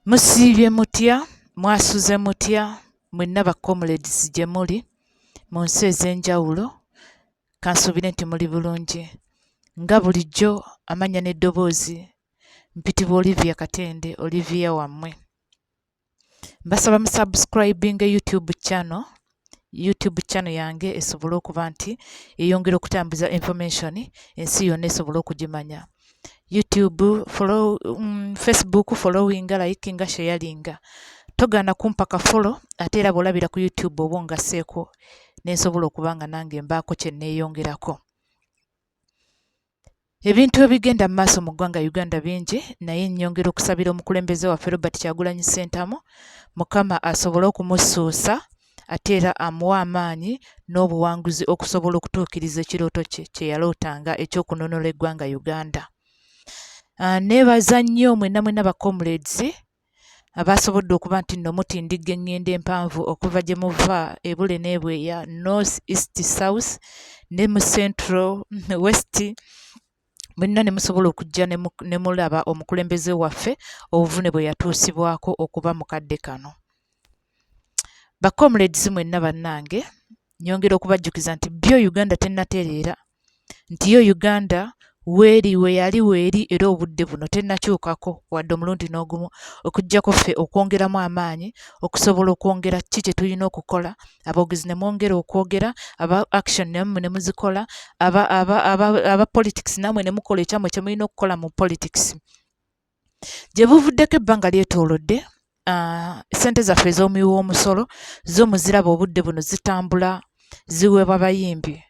Musiibye mutya, mwasuze mutya, mwenna ba comrades gye muli mu nsi ez'enjawulo, kansuubire nti muli bulungi. Nga bulijjo amannya n'eddoboozi mpitibwa Olivia Katende, Olivia wammwe. Mbasaba musubscribinga YouTube channel yange esobole okuba nti eyongera okutambuza information ensi yonna esobole okugimanya. YouTube, Facebook, followinga, likinga, sharinga. Togana kumpaka follow ate era bw'olabira ku YouTube oba ongasseeko n'ensobola okuba nga nange mbaako kye nneeyongerako. Ebintu ebigenda mu maaso mu ggwanga Uganda bingi, naye nnyongera okusabira omukulembeze waffe Robert Kyagulanyi Ssentamu, Mukama asobole okumusuusa ate era amuwa amaanyi n'obuwanguzi okusobola okutuukiriza ekirooto kye yalootanga eky'okununula eggwanga Uganda. Neebaza nnyo mwenna ba comrades abasobodde okuba nti nno mutindigga eŋŋendo empanvu okuva gye muva ebule n'ebweya, north, east, south ne mu central, west, mwenna ne musobola okujja ne mulaba omukulembeze waffe obuvune bwe yatuusibwako okuba mu kadde kano. Ba comrades mwenna bannange, nyongera okubajjukiza nti byo Uganda tennatereera, nti yo Uganda weeri era obudde buno tennakyukako wadde omulundi n'ogumu, okuggyako ffe okwongeramu amaanyi okusobola okwongera ki kye tulina okukola, aboogezi ne mwongera okwogera, aba action nammwe ne muzikola, aba politics nammwe ne mukola ekyammwe kye mulina okukola mu politics. Gye buvuddeko ebbanga lyetoolodde, ssente zaffe ez'omuwi w'omusolo zo muziraba obudde buno zitambula ziweebwa bayimbi.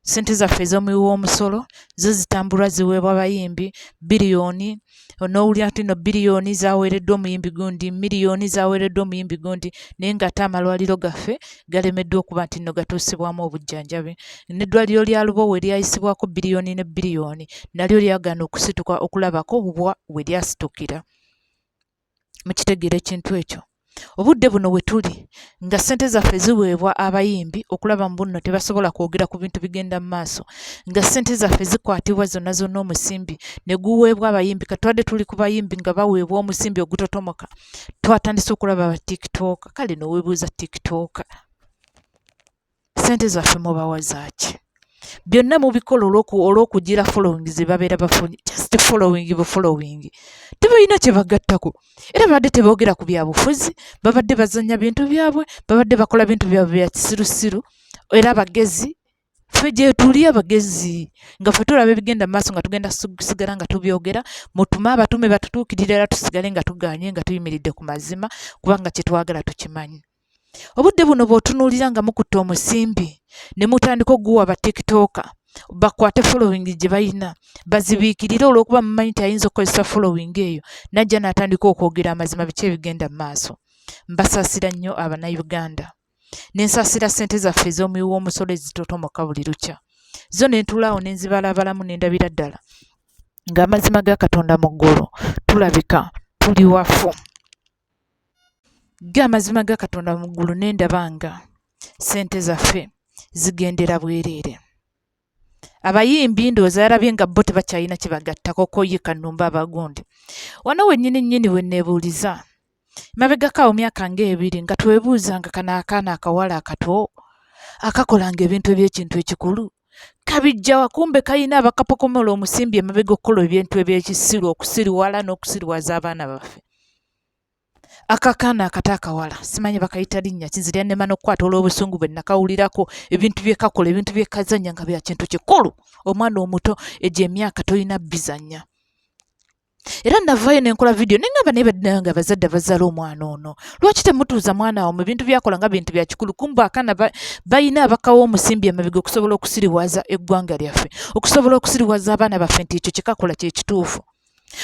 Ssente zaffe ez'omuwi w'omusolo zo zitambula ziweebwa bayimbi, biliyoni, onoowulira nti no biliyoni zaweereddwa omuyimbi gundi, miliyoni zaweereddwa omuyimbi gundi, naye ng'ate amalwaliro gaffe galemeddwa okuba nti nno gatuusibwamu obujjanjabi. N'eddwaliro lya Lubowa eryayisibwako biliyoni ne biliyoni nalyo lyagaana okusituka okulabako bwa we lyasitukira. Mukitegeera ekintu ekyo. Obudde buno we tuli nga ssente zaffe ziweebwa abayimbi okulaba mu bunno tebasobola kwogera ku bintu bigenda mu maaso, nga ssente zaffe zikwatibwa zonna omusimbi ne guweebwa abayimbi, katwadde tuli ku bayimbi nga baweebwa omusimbi ogutotomoka, twatandise okulaba ba TikTok. Kale n'oweebuuza TikTok, ssente zaffe mubawa zaaki? Byonna mubikola olw'okugira following ze babeera bafunye, just following. Tebalina kye bagattako, era babadde teboogera ku byabufuzi, babadde bazannya bintu byabwe, babadde bakola bintu byabwe bya kisirusiru, era bagezi. Ffe gye tuli abagezi, nga ffe tulaba ebigenda mu maaso nga tugenda kusigala nga tubyogera, mutume abatume batutuukirira era tusigale nga tugaanye nga tuyimiridde ku mazima kubanga kye twagala tukimanyi. Obudde buno bw'otunuulira nga mukutte omusimbi ne mutandika okuguwa ba TikTok, bakwate following gye balina, bazibiikirire olw'okuba mumanyi nti ayinza okukozesa following eyo najja n'atandika okwogera amazima biki ebigenda mu maaso. Mbasaasira nnyo Abannayuganda, n'ensaasira ssente zaffe ez'omuwi w'omusolo ezitotomoka buli lukya. Zo ne ntulaawo ne nzibalabalamu ne ndabira ddala ng'amazima ga Katonda mu ggulu tulabika tuli wafu. Amazima ga Katonda mu ggulu ne ndaba nga ssente zaffe zigendera bwereere. Abayimbi ndowooza yalabye nga bo tebakyalina kye bagattako Koyi Kanumba abagundi. Wano wennyini we neebuuliza, mabegako awo myaka ng'ebiri nga twebuuza nga kano akaana akawala akato akakolanga ebintu eby'ekintu ekikulu kabijja wakumbe kalina abakapokomola omusimbi emabega okukola ebintu eby'ekisiru, okusiriwala n'okusiriwaza abaana baffe. Akakaana akata akawala simanyi bakayita linnya kinzirya nnema n'okukwata olw'obusungu bwe nakawulirako, ebintu bye kakola, ebintu bye kazannya nga bya kintu kikulu. Omwana omuto egyo emyaka tolina bizannya. Era navaayo ne nkola vidiyo ne ngamba naye badde nga bazadde bazaala omwana ono, lwaki temutuuza mwana wammwe ebintu byakola nga bintu bya kikulu? Kumbe akaana balina abakawo omusimbi emabega okusobola okusiriwaza eggwanga lyaffe, okusobola okusiriwaza abaana baffe nti ekyo kye kakola kye kituufu.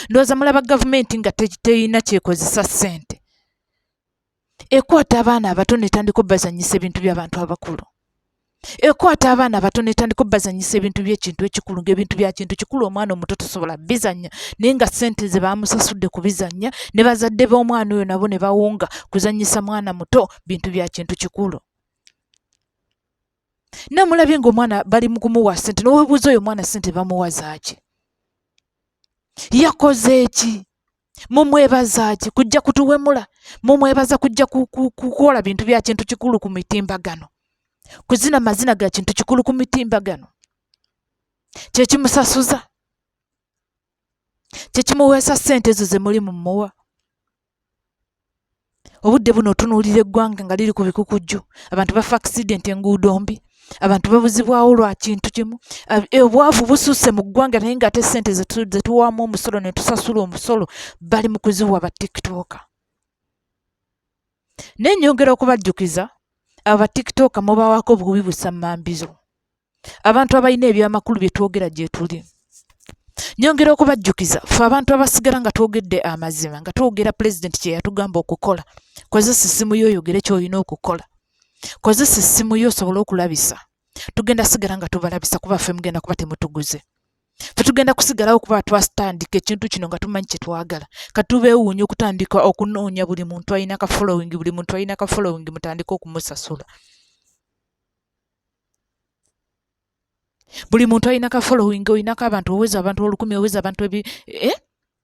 Ndowooza mulaba gavumenti nga terina kyekozesa ssente, ekwata abaana abato netandika obbazanyisa ebintu by'abantu abakulu, ekwata abaana abato netandika obbazanyisa ebintu by'ekintu ekikulu, ng'ebintu bya kintu kikulu omwana omuto tosobola bizannya, naye nga ssente ze bamusasudde kubizannya ne bazadde b'omwana oyo nabo ne bawunga kuzannyisa mwana muto bintu bya kintu kikulu. Namulabye ng'omwana bali mu kumuwa ssente, n'oweebuuza oyo omwana ssente bamuwa zaaki? Yakoze ki? mumwebaza ki kujja kutuwemula, mumwebaza kujja kukola bintu bya kintu kikulu ku mitimbagano, kuzina mazina ga kintu kikulu ku mitimbagano, kyekimusasuza, kyekimuweesa ssente ezo ze muli mumuwa. Obudde buno otunuulira eggwanga nga liri ku bikukujju, abantu bafa accident, enguudo mbi, abantu babuzibwawo lwa kintu kimu, obwavu bususse mu ggwanga naye ng'ate ssente ze tuwaamu omusolo ne tusasula omusolo bali mu kuziwa ba tiktoka. Naye nnyongera okubajjukiza aba tiktoka mubawaako bubi busammambizo, abantu abalina ebyamakulu bye twogera gye tuli. Nnyongera okubajjukiza ffe abantu abasigala nga twogedde amazima, nga twogera pulezidenti kye yatugamba okukola. Kozesa essimu yo oyogere ky'olina okukola, kozesa essimu yo osobole okulabisa. Tugenda sigala nga tubalabisa kuba ffe mugenda kuba temutuguze. Ffe tugenda kusigalawo kuba twasitandika ekintu kino nga tumanyi kye twagala. Katubeewuunya okutandika okunoonya buli muntu alina ka following, buli muntu alina ka following mutandike okumusasula. Buli muntu alina ka following, olinako abantu oweza abantu 1000, oweza abantu 3000,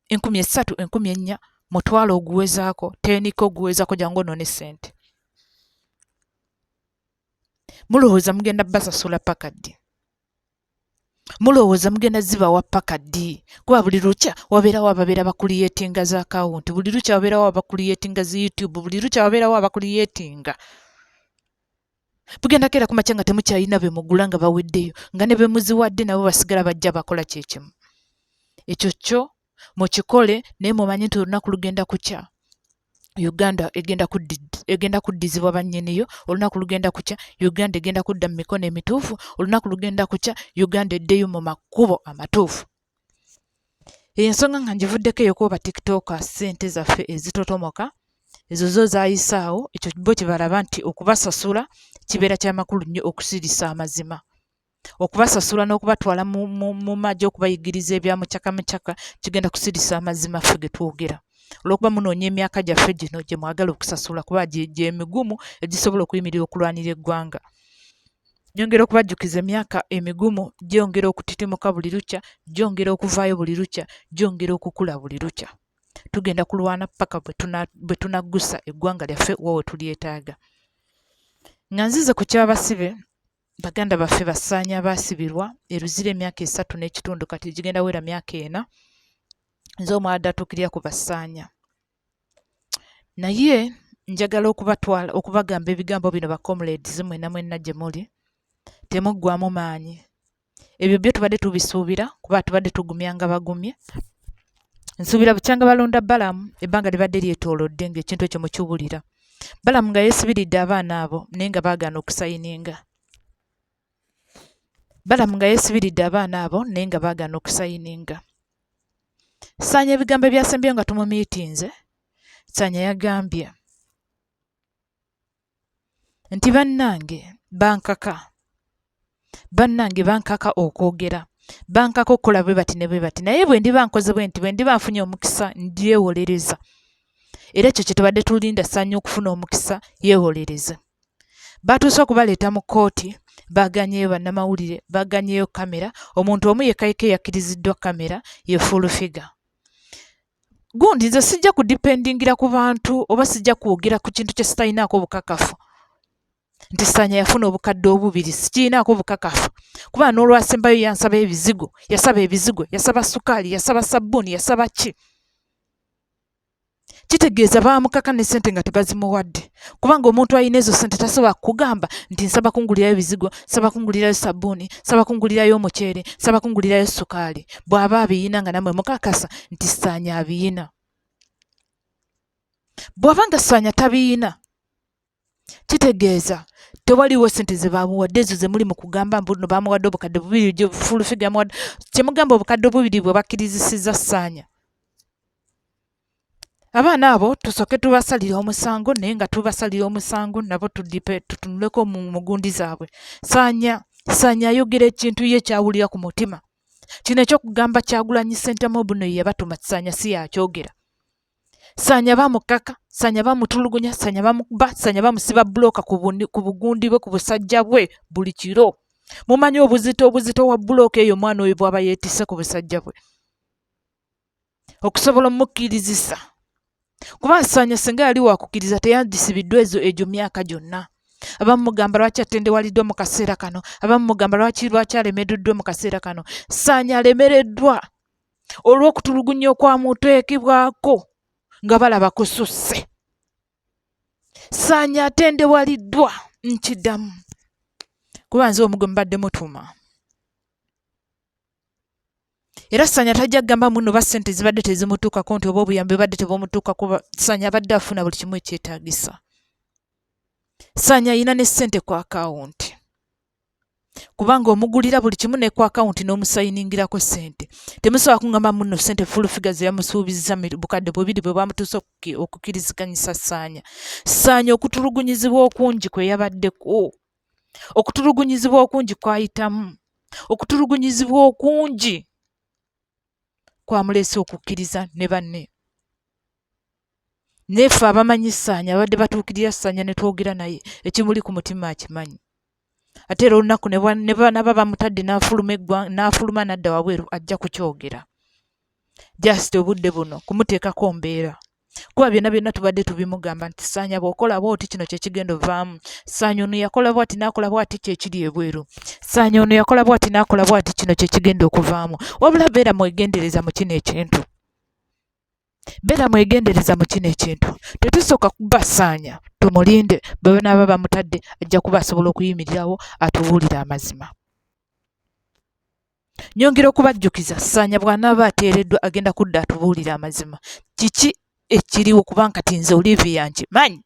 4000, mutwalo oguwezaako, teniko oguwezaako jangu onoone ssente. Mulowooza mugenda basasula paka ddi? Mulowooza mugenda zibawa paka ddi? Kuba buli lukya wabeerawo ababeera bakuliyetinga za akawunti, buli lukya wabeerawo abakuliyetinga zi YouTube, buli lukya wabeerawo abakuliyetinga. Bugenda keera kumakya nga temukyalina be mugula nga baweddeyo, nga ne be muziwadde nabo basigala bajja bakola kyekimu. Ekyo kyo mukikole, naye mumanyi nti olunaku lugenda kukya, Uganda egenda kuddizibwa bannyiniyo, olunaku lugenda kukya, Uganda egenda kudda mu mikono emituufu, olunaku lugenda kukya, Uganda eddeyo mu makubo amatuufu. Ensonga nga ngivuddeko eyo kuba tiktoka ssente zaffe ezitotomoka, ezo zo zaayisaawo, ekyo bo kye balaba nti okubasasula kibeera ky'amakulu nnyo okusirisa amazima. Okubasasula n'okubatwala mu magye okubayigiriza ebya mucaka kigenda kusirisa amazima ffe ge twogera. Olw'okuba munoonya emyaka gyaffe gino gye mwagala okusasula kuba gye migumu egisobola okuyimirira okulwanira eggwanga. Nyongera okubajjukiza emyaka emigumu gyongera okutitimuka buli lukya, gyongera okuvaayo buli lukya, gyongera okukula buli lukya. Tugenda kulwana paka bwe tunaggusa eggwanga lyaffe wawe tulyetaaga. Nga nzize ku kyabasibe, baganda baffe Bassaanya baasibirwa eruzira emyaka 3.5 kati gigenda wera myaka 4. Nze omwada atuukirira ku Bassaanya. Naye njagala okubagamba ebigambo bino ba comrades mwenna gye muli. Temuggwaamu maanyi. Ebyo byo tubadde tubisuubira kuba tubadde tugumyanga bagumye. Nsuubira bukyanga balonda Balamu ebbanga libadde lyetoolodde ng'ekintu ekyo mukiwulira. Balamu nga yeesibiridde abaana abo naye nga baagaana okusayininga. Balamu nga yeesibiridde abaana abo naye nga baagaana okusayininga. Ssaanya ebigambo ebyasembyeyo nga tumumiitinze, Ssaanya yagambye nti bannange bankaka okwogera, bankaka okukola bwe bati ne bwe bati, naye bwe ndiba nkoze bwe nti, bwe ndiba nfunye omukisa ndyewolereza. Era ekyo kye tubadde tulinda Ssaanya okufuna omukisa yeewolereze. Batuuse okubaleeta mu kkooti, baaganyeyo bannamawulire, baaganyeyo kamera, omuntu omu yekka yakkiriziddwa kamera ye full figure. Gundi nze sijja kudipendingira ku bantu oba sijja kwogera ku kintu kye sitalinaako bukakafu. Nti Ssaanya yafuna obukadde 2 sikirinaako bukakafu. Kuba n'olwasembayo yasaba ebizigo, yasaba sukaali, yasaba sabbuuni, yasaba ki. Kitegeeza baamukaka ne ssente nga tebazimuwadde. Kubanga omuntu alina ezo ssente tasobola kugamba nti nsaba kungulirayo bizigo, nsaba kungulirayo sabbuuni, nsaba kungulirayo omuceere, nsaba kungulirayo sukaali. Bw'aba abiyina nga nammwe mukakasa nti Ssaanya abiyina. Bw'aba nga Ssaanya tabiyina, kitegeeza tewaliwo ssente ze baamuwadde ezo ze muli mu kugamba mbuno baamuwadde obukadde 2 full figure yamuwadde. Kyemugamba obukadde 2 bwe bakkirizisizza Ssaanya. Abaana abo tusooke tubasalire omusango, naye nga tubasalira omusango nabo tutunuleko mu gundi zaabwe. Ssaanya ayogera ekintu ye kyawulira ku mutima. Kino ekyokugamba Kyagulanyi Ssentamu buno ye yabatuma Ssaanya si yakyogera. Ssaanya bamukaka, Ssaanya bamutulugunya, Ssaanya bamukuba, Ssaanya bamusiba bulooka ku bugundi bwe, ku busajja bwe buli kiro. Mumanyi obuzito wa bulooka eyo omwana oyo bw'aba yeetisse ku busajja bwe. okusobola omukkirizisa kuba Ssaanya singa yali wakukkiriza teyandisibiddwa egyo myaka gyonna. Abamu mugamba lwaki atendewaliddwa mu kaseera kano, abamu mugamba lwaki alemeddwa mu kaseera kano. Ssaanya alemereddwa olw'okutulugunya okwamuteekebwako nga balaba kususse. Ssaanya atendewaliddwa nkiddamu kuba nze omugwe mbadde mutuuma. Era Ssaanya tajja kugamba muno ba ssente zibadde tezimutuukako nti oba obuyambi badde tebumutuukako. Ssaanya abadde afuna buli kimu ekyetaagisa. Ssaanya ayina ne ssente ku akawunti kubanga omugulira buli kimu ne ku akawunti n'omusayiningirako ssente. Temusobola kungamba muno ssente full figures yamusuubiza bukadde bubiri bwe bwamutuusa okukkiriziganyisa Ssaanya. Ssaanya okutulugunyizibwa okungi kwe yabaddeko, okutulugunyizibwa okungi kwayitamu, okutulugunyizibwa okungi kwamuleese okukkiriza ne banne. Nefe abamanyi Ssaanya abadde batuukirira Ssaanya ne twogera naye ekimuli ku mutima akimanyi. Ate era olunaku ne banaba bamutadde n'afuluma n'adda wabweru ajja kukyogera. Just obudde buno kumuteekako mbeera. Kuba byonna tubadde tubimugamba nti Ssaanya bw'okola bw'oti kino kye kigenda ovaamu. Ssaanya ono yakola bw'ati n'akola bw'ati kye kiri ebweru. Ssaanya ono yakola bw'ati n'akola bw'ati kino kye kigenda okuvaamu. Wabula beera mwegendereza mu kino ekintu. Beera mwegendereza mu kino ekintu. Tetusooka kubba Ssaanya tumulinde bwe banaaba bamutadde ajja kuba asobola okuyimirirawo atubuulira amazima. Nyongera okubajjukiza Ssaanya bw'anaaba ateereddwa agenda kudda atubuulira amazima. Kiki ekiriwo kuba nkati nze Olivia nkimanyi.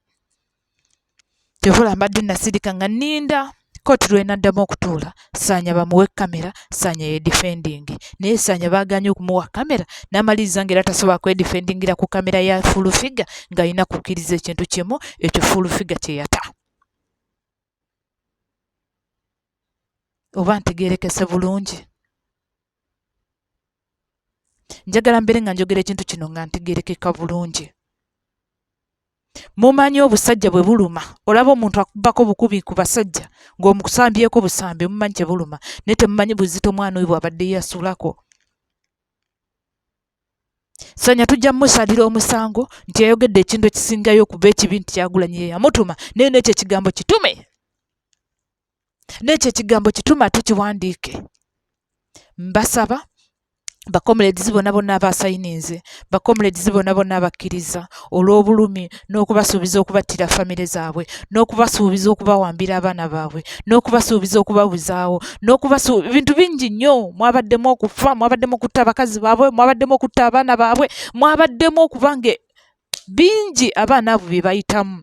Tevula mbadde nasirika nga nninda kooti lw'enaddamu okutuula Ssaanya bamuwe kamera, Ssaanya yeedifendingi. Naye Ssaanya baaganye okumuwa kamera n'amaliriza ng'era tasobola kwedifendingira ku kamera ya full figure ng'alina kukkiriza ekintu kimu ekyo full figure kye yata. Oba ntegeerekese bulungi? Njagala mbeere nga njogera ekintu kino nga ntegeerekeka bulungi. Mumanyi obusajja bwe buluma. Olaba omuntu akubako bukubi ku basajja ng'omukusambyeko busambi mumanyi kye buluma. Naye temumanyi buzito mwana oyo bw'abadde yasulako. Ssaanya tujja mmusalira omusango nti yayogedde ekintu ekisingayo okuba ekibi nti Kyagulanyi ye yamutuma. Naye n'ekyo ekigambo kitume. N'ekyo ekigambo kitume tukiwandiike. Mbasaba bakomuledizi bonna bonna abasayininze, bakomuledizi bonna bonna abakkiriza olw'obulumi n'okubasuubiza okubattira famire zaabwe, n'okubasuubiza okubawambira abaana baabwe, n'okubasuubiza okubabuzaawo, ebintu bingi nnyo. Mwabaddemu okufa, mwabaddemu okutta abakazi baabwe, mwabaddemu okutta abaana baabwe, mwabaddemu okubange bingi abaana abo bye bayitamu,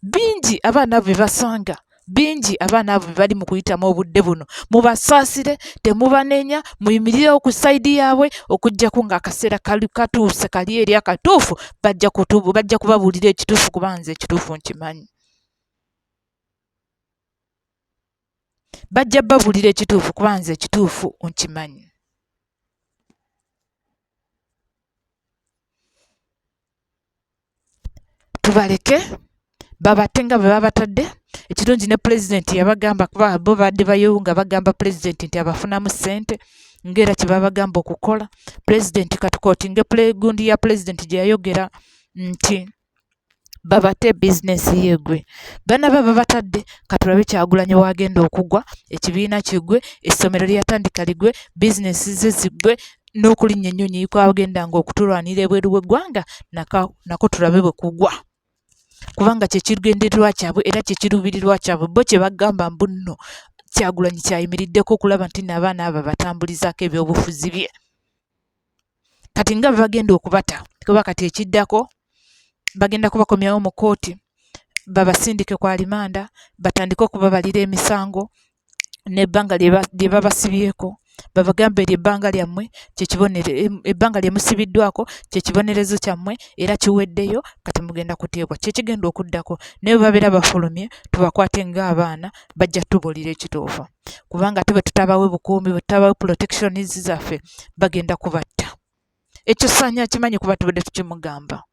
bingi abaana abo bye basanga, bingi abaana abo bali mu kuyitamu obudde buno. Mubasaasire, temubanenya, muyimirirewo ku sayidi yaabwe okuggyako ng'akaseera katuuse kali eri akatuufu bajja kubabuulira ekituufu kuba nze ekituufu nkimanyi. Bajja babuulira ekituufu kuba nze ekituufu nkimanyi. Tubaleke babate nga bwe babatadde. Ekirungi ne pulezidenti yabagamba kuba bo badde bayo nga bagamba pulezidenti nti abafunamu ssente ng'era kye babagamba okukola. Pulezidenti katukootinge gundi ya pulezidenti gye yayogera nti babate bizinesi yeegwe. Banaba babatadde katulabe Kyagulanyi wagenda okugwa, ekibiina kiggwe, essomero lyatandika ligwe, bizinesi ze ziggwe, n'okulinnya ennyonyi kwagendanga okutulwanira ebweru w'eggwanga nako tulabe bwe kugwa. Kubanga kye kigendererwa kyabwe era kye kiruubirirwa kyabwe. Bo kye bagamba mbu nno Kyagulanyi kyayimiriddeko okulaba nti n'abaana abo batambulizaako ebyobufuzi bye. Kati nga bagenda okubata kuba kati ekiddako bagenda kubakomyawo mu kooti babasindike ku alimanda batandike okubabalira emisango n'ebbanga lye babasibyeko. Babagambe eryo ebbanga lyammwe ebbanga lye musibiddwako kye kibonerezo kyammwe era kiweddeyo, kati mugenda kuteebwa. Kye kigenda okuddako. Naye bwe babeera bafulumye tubakwate ng'abaana bajja tubuulira ekituufu. Kubanga ate bwe tutabawe bukuumi, bwe tutabawe protections zaffe bagenda kubatta. Ekyo Ssaanya akimanyi kuba tubadde tukimugamba.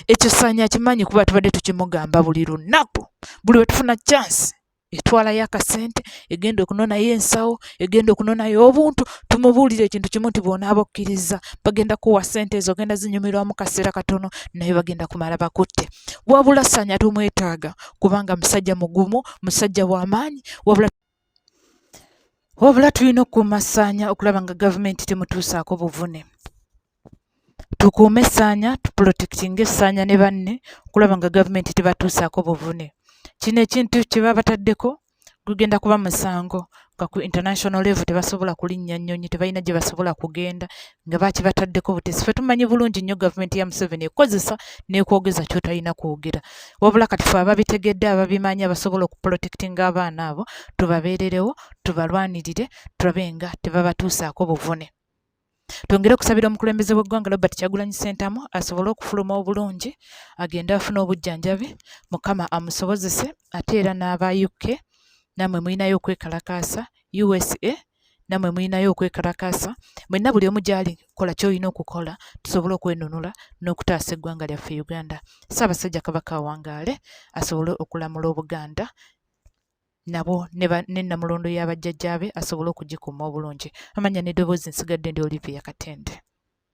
Ekyo Ssaanya akimanyi kuba tubadde tukimugamba buli lunaku, buli we tufuna chance etwalayo akasente, egenda okunonayo ensawo, egenda okunonayo obuntu, tumubuulire ekintu kimu nti bw'onaaba okkiriza bagenda kuwa ssente ezo, ogenda zinyumirwa mu kaseera katono naye bagenda kumala bakutte. Wabula Ssanya tumwetaaga kubanga musajja mugumu, musajja w'amaanyi, wabula tulina okukuuma Ssanya okulaba nga gavumenti temutuusaako buvune. Tukuume Ssanya, tuprotectinge Ssanya ne banne okulaba nga gavumenti tebatuusaako buvune. Kino ekintu kye baba bataddeko gugenda kuba musango nga ku international level tebasobola kulinnya nnyonyi, tebalina gye basobola kugenda nga bakibataddeko butesi. Ffe tumanyi bulungi nnyo gavumenti ya Museveni ekozesa n'ekwogeza ky'otalina kwogera. Wabula kati ffe ababitegedde, ababimanyi, abasobola okuprotectinga abaana abo, tubabeererewo, tubalwanirire, tulabe nga tebabatuusaako buvune. Twongere okusabira omukulembeze w'eggwanga Robert Kyagulanyi Ssentamu asobole okufuluma obulungi, agende afune obujjanjabi, Mukama amusobozese, ate era n'aba UK namwe mulinayo okwekalakaasa, USA namwe mulinayo okwekalakaasa, mwenna buli omu gy'ali kola ky'olina okukola tusobole okwenunula n'okutaasa eggwanga lyaffe Uganda. Ssaabasajja Kabaka awangaale asobole okulamula Obuganda nabo ne Namulondo y'abajjajjaabe asobole okugikuuma obulungi. Amanya n'eddoboozi nsigadde ndi Olivia Katende.